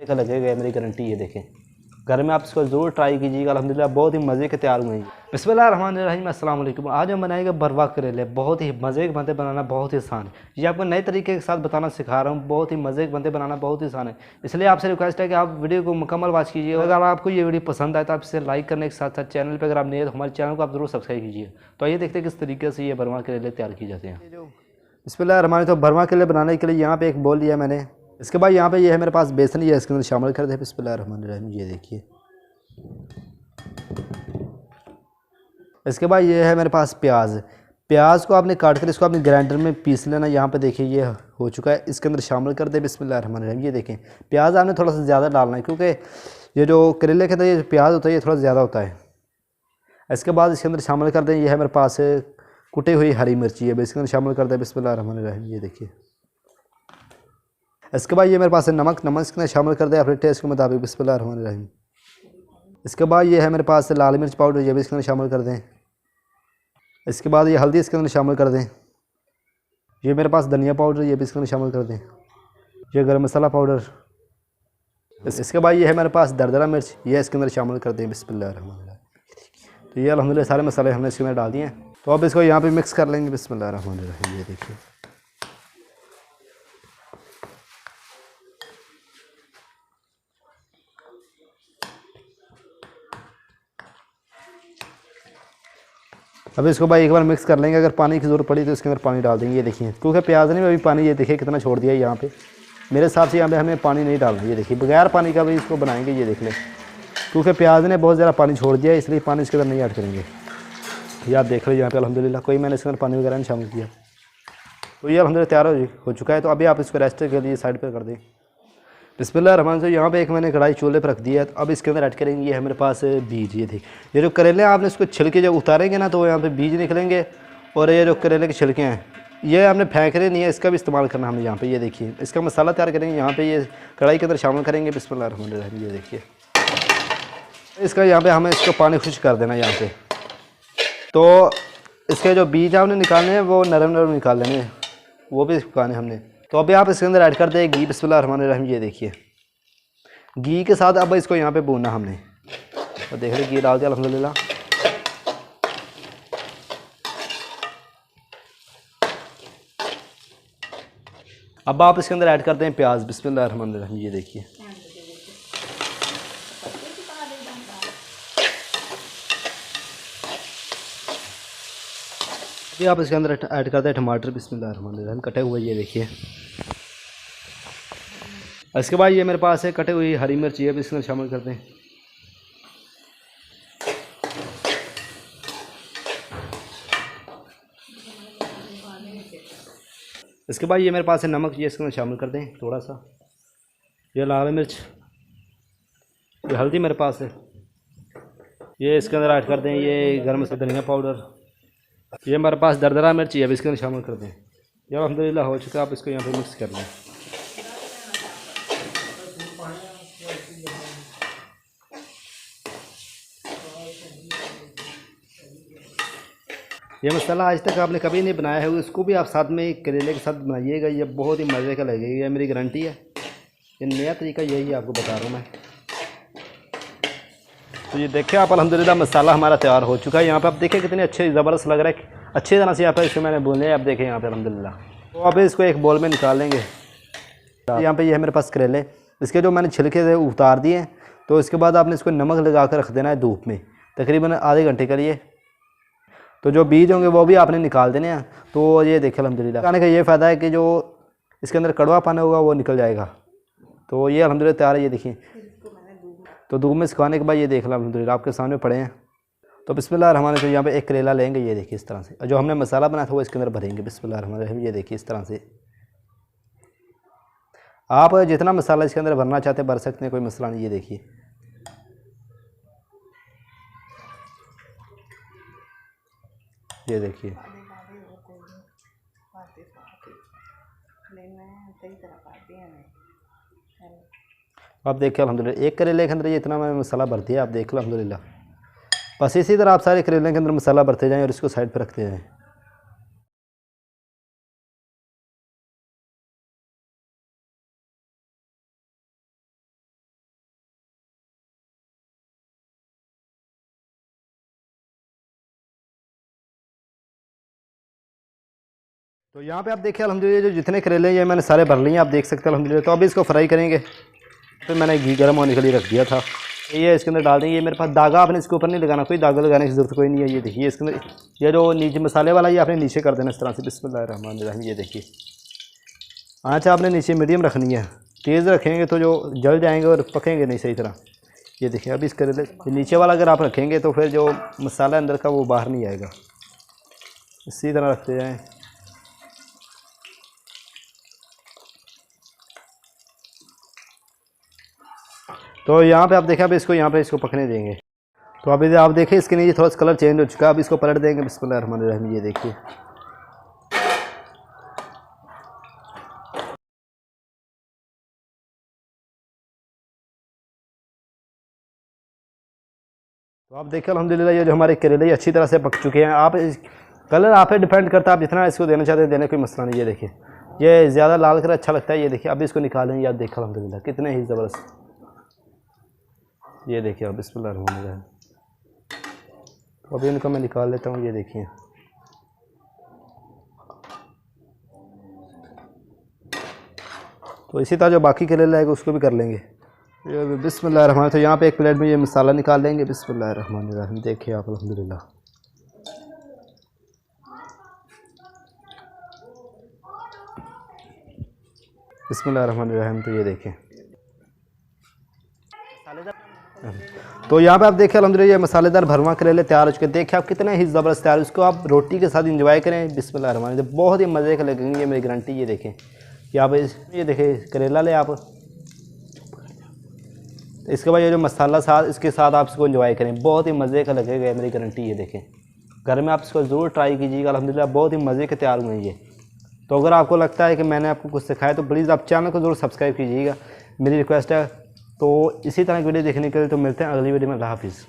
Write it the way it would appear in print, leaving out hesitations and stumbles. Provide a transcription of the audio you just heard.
का लगेगा, मेरी गारंटी है। देखें, घर में आप इसको ज़रूर ट्राई कीजिएगा, अल्हम्दुलिल्लाह बहुत ही मज़े के तैयार हुए हैं। बिस्मिल्लाहिर्रहमानिर्रहीम, अस्सलाम वालेकुम। आज हम बनाएंगे भरवा करेले। बहुत ही मज़े के बनते बनाना बहुत ही आसान है। ये आपको नए तरीके के साथ बताना सिखा रहा हूँ। बहुत ही मज़े के बनते बनाना बहुत ही आसान है, इसलिए आपसे रिक्वेस्ट है कि आप वीडियो को मुकम्मल वॉच कीजिए। अगर आपको ये वीडियो पसंद आए तो आप इसे लाइक करने के साथ साथ चैनल पर अगर आप नए हैं तो हमारे चैनल को आप ज़रूर सब्सक्राइब कीजिए। तो आइए देखते हैं किस तरीके से ये भरवा करेले तैयार किए जाते हैं। बिस्मिल्लाहिर्रहमानिर्रहीम। तो भरवा करेले बनाने के लिए यहाँ पे एक बोल लिया मैंने। इसके बाद यहाँ पे ये है मेरे पास बेसन, ये इसके अंदर शामिल कर दे। बिस्मिल्लाहिर्रहमानिर्रहीम, ये देखिए। इसके बाद ये है मेरे पास प्याज। प्याज को आपने काट कर इसको अपने ग्राइंडर में पीस लेना। यहाँ पे देखिए ये हो चुका है, इसके अंदर शामिल कर दे। बिस्मिल्लाहिर्रहमानिर्रहीम, ये देखें प्याज आपने थोड़ा सा ज़्यादा डालना है, क्योंकि ये जो करेले के अंदर ये प्याज होता है ये थोड़ा ज़्यादा होता है। इसके बाद इसके अंदर शामिल कर दें, ये है मेरे पास कुटी हुई हरी मिर्ची है, इसके अंदर शामिल कर दे। बिस्मिल्लाहिर्रहमानिर्रहीम, ये देखिए। इसके बाद ये मेरे पास है नमक इसके अंदर शामिल कर दे अपने टेस्ट के मुताबिक। बिस्मिल्लाहिर्रहमानिर्रहीम। इसके बाद ये है मेरे पास लाल मिर्च पाउडर, ये भी इसके अंदर शामिल कर दें। इसके बाद ये हल्दी इसके अंदर शामिल कर दें। ये मेरे पास धनिया पाउडर, ये भी इसके अंदर शामिल कर दें। ये गरम मसाला पाउडर। इसके बाद ये है मेरे पास दरदरा मिर्च, ये इसके अंदर शामिल कर दें। बिस्मिल्लाहिर्रहमानिर्रहीम। तो ये अल्हम्दुलिल्लाह सारे मसाले हमने इसके अंदर डाल दिए हैं। तो अब इसको यहाँ पे मिक्स कर लेंगे। बिस्मिल्लाहिर्रहमानिर्रहीम, ये देखिए। अब इसको भाई एक बार मिक्स कर लेंगे। अगर पानी की ज़रूरत पड़ी तो इसके अंदर पानी डाल देंगे। ये देखिए, क्योंकि प्याज ने अभी पानी ये देखिए कितना छोड़ दिया है यहाँ पे। मेरे हिसाब से यहाँ पे हमें पानी नहीं डालना। ये देखिए, बगैर पानी का भी इसको बनाएंगे। ये देख लें, क्योंकि प्याज ने बहुत ज़्यादा पानी छोड़ दिया है, इसलिए पानी इसके अंदर नहीं ऐड करेंगे। ये आप देख लो यहाँ पे अल्हम्दुलिल्लाह कोई मैंने इसके अंदर पानी वगैरह नहीं शामिल किया। तो ये अल्हम्दुलिल्लाह तैयार हो चुका है। तो अभी आप इसको रेस्ट के लिए साइड पर कर दें। बिस्मिल्लाहिर्रहमानिर्रहीम से यहाँ पे एक मैंने कढ़ाई चूल्हे पर रख दिया है। तो अब इसके अंदर ऐड करेंगे, ये है मेरे पास बीज। ये थे, ये जो करेले हैं आपने इसको छिलके जब उतारेंगे ना तो यहाँ पे बीज निकलेंगे। और ये जो करेले के छिलके हैं ये आपने फेंकने नहीं है, इसका भी इस्तेमाल करना हमें यहाँ पे। ये देखिए, इसका मसाला तैयार करेंगे, यहाँ पे ये कढ़ाई के अंदर शामिल करेंगे। बिस्मिल्लाहिर्रहमानिर्रहीम, ये देखिए। इसका यहाँ पे हमें इसको पानी खुश कर देना यहाँ पे। तो इसके जो बीज आपने निकालने हैं वो नरम नरम निकाल लेने हैं, वो भी सुखाने हमने। तो अभी आप इसके अंदर ऐड कर दें घी। बिस्मिल्लाहिर्रहमानिर्रहीम, ये देखिए। घी के साथ अब इसको यहाँ पे भूनना हमने। तो देख रहे घी डाल दिया अल्हम्दुलिल्लाह। अब आप इसके अंदर ऐड करते हैं प्याज। बिस्मिल्लाहिर्रहमानिर्रहीम, ये देखिए। अभी आप इसके अंदर ऐड करते हैं टमाटर। बिस्मिल्लाहिर्रहमानिर्रहीम, कटे हुए, ये देखिए। इसके बाद ये मेरे पास है कटे हुई हरी मिर्च, ये भी इसके अंदर शामिल करते हैं। इसके बाद ये मेरे पास है नमक, ये इसके अंदर शामिल कर दें थोड़ा सा। ये लाल मिर्च, ये हल्दी मेरे पास है, ये इसके अंदर ऐड कर दें। ये गरम मसाला धनिया पाउडर, ये हमारे पास दरदरा मिर्च, ये भी इसके अंदर शामिल कर दें। ये अल्हम्दुलिल्लाह हो चुका है। आप इसको यहाँ पे मिक्स कर लें। ये मसाला आज तक आपने कभी नहीं बनाया है, इसको भी आप साथ में करेले के साथ बनाइएगा, ये बहुत ही मज़े का लगेगा। ये मेरी गारंटी है। ये नया तरीका यही है, आपको बता रहा हूँ मैं। तो ये देखिए आप अल्हम्दुलिल्लाह मसाला हमारा तैयार हो चुका है। यहाँ पे आप देखिए कितने अच्छे ज़बरदस्त लग रहा है, अच्छी तरह से यहाँ पे इसको मैंने भूने। आप देखें यहाँ पे अल्हम्दुलिल्लाह। तो अब इसको एक बॉल में निकाल लेंगे। यहाँ पे ये है मेरे पास करेले, इसके जो मैंने छिलके थे उतार दिए। तो इसके बाद आपने इसको नमक लगा कर रख देना है धूप में तकरीबन आधे घंटे के लिए। तो जो बीज होंगे वो भी आपने निकाल देने हैं। तो ये देखिए अल्हम्दुलिल्लाह खाने का ये फ़ायदा है कि जो इसके अंदर कड़वा पानी होगा वो निकल जाएगा। तो ये अल्हम्दुलिल्लाह तैयार है, ये देखिए। तो धूप में सुखाने के बाद ये देख लो अल्हम्दुलिल्लाह आपके सामने पड़े हैं। तो बिस्मिल्लाहिर्रहमानिर्रहीम, यहाँ पे एक करेला लेंगे, ये देखिए इस तरह से। जो हमने मसाला बनाया था वो इसके अंदर भरेंगे। बिस्मिल्लाहिर्रहमानिर्रहीम, ये देखिए इस तरह से। आप जितना मसाला इसके अंदर भरना चाहते हैं भर सकते हैं, कोई मसला नहीं। ये देखिए, ये देखिए। आप देखिए अल्हम्दुलिल्लाह एक करेले के अंदर ये इतना मैंने मसाला भर दिया। आप देख लो अल्हम्दुलिल्लाह। बस इसी तरह आप सारे करेले के अंदर मसाला भरते जाएं और इसको साइड पर रखते जाएं। तो यहाँ पे आप देखिए अल्हम्दुलिल्लाह जो जितने करेले हैं ये मैंने सारे भर लिए हैं, आप देख सकते हैं अल्हम्दुलिल्लाह। तो अभी इसको फ्राई करेंगे। फिर मैंने घी गर्म होने के लिए रख दिया था, ये इसके अंदर डाल देंगे। ये मेरे पास धागा आपने इसके ऊपर नहीं लगाना, कोई धागा लगाने की ज़रूरत कोई नहीं है। ये देखिए इसके अंदर ये जो नीचे मसाले वाला ये आपने नीचे कर देना इस तरह से। बिस्मिल्लाहिर्रहमानिर्रहीम। ये देखिए आँच आपने नीचे मीडियम रखनी है, तेज़ रखेंगे तो जो जल जाएंगे और पकेंगे नहीं सही तरह। ये देखिए अभी इस करेले नीचे वाला अगर आप रखेंगे तो फिर जो मसाला अंदर का वो बाहर नहीं आएगा। इसी तरह रखते जाएँ। तो यहाँ पे आप देखें, अब इसको यहाँ पे इसको पकने देंगे। तो अभी आप देखें इसके नीचे थोड़ा सा कलर चेंज हो चुका है, अब इसको पलट देंगे। बिस्मिल्लाहिर्रहमानिर्रहीम। ये देखिए तो आप देखें अल्हम्दुलिल्लाह ये जो हमारे करेले अच्छी तरह से पक चुके हैं। आप कलर आप पे डिपेंड करता है, आप जितना इसको देना चाहते हैं देने कोई मसला नहीं। ये देखिए ये ज़्यादा लाल कर अच्छा लगता है। ये देखिए अब इसको निकालेंगे। आप देखा अल्हम्दुलिल्लाह कितने ही ज़बरदस्त। ये देखिए अब बिस्मिल्लाहिर्रहमानिर्रहीम। तो अभी इनको मैं निकाल लेता हूँ। ये देखिए तो इसी तरह जो बाकी करेला है उसको भी कर लेंगे। ये बिस्मिल्लाहिर्रहमानिर्रहीम। तो यहाँ पे एक प्लेट में ये मसाला निकाल लेंगे। बिस्मिल्लाहिर्रहमानिर्रहीम। देखिए आप अल्हम्दुलिल्लाह। बिस्मिल्लाहिर्रहमानिर्रहीम। तो ये देखें तो यहाँ पे आप देखें अल्हम्दुलिल्लाह ये मसालेदार भरवा करेले तैयार हो चुके। देखिए आप कितने ही ज़बरदस्त तैयार। इसको आप रोटी के साथ इंजॉय करें। बिस्मिल्लाहिर्रहमानिर्रहीम। बहुत ही मज़े के लगेंगे, ये मेरी गारंटी। ये देखें यहाँ पे ये देखें करेला ले आप। इसके बाद ये जो मसाला साथ इसके साथ आप इसको इंजॉय करें, बहुत ही मज़े का लगेगा, मेरी गारंटी। ये देखें घर में आप इसको ज़रूर ट्राई कीजिएगा। अल्हम्दुलिल्लाह बहुत ही मज़े के तैयार हुए हैं ये। तो अगर आपको लगता है कि मैंने आपको कुछ सिखाया तो प्लीज़ आप चैनल को ज़रूर सब्सक्राइब कीजिएगा, मेरी रिक्वेस्ट है। तो इसी तरह की वीडियो देखने के लिए तो मिलते हैं अगली वीडियो में। अल्लाह हाफिज़।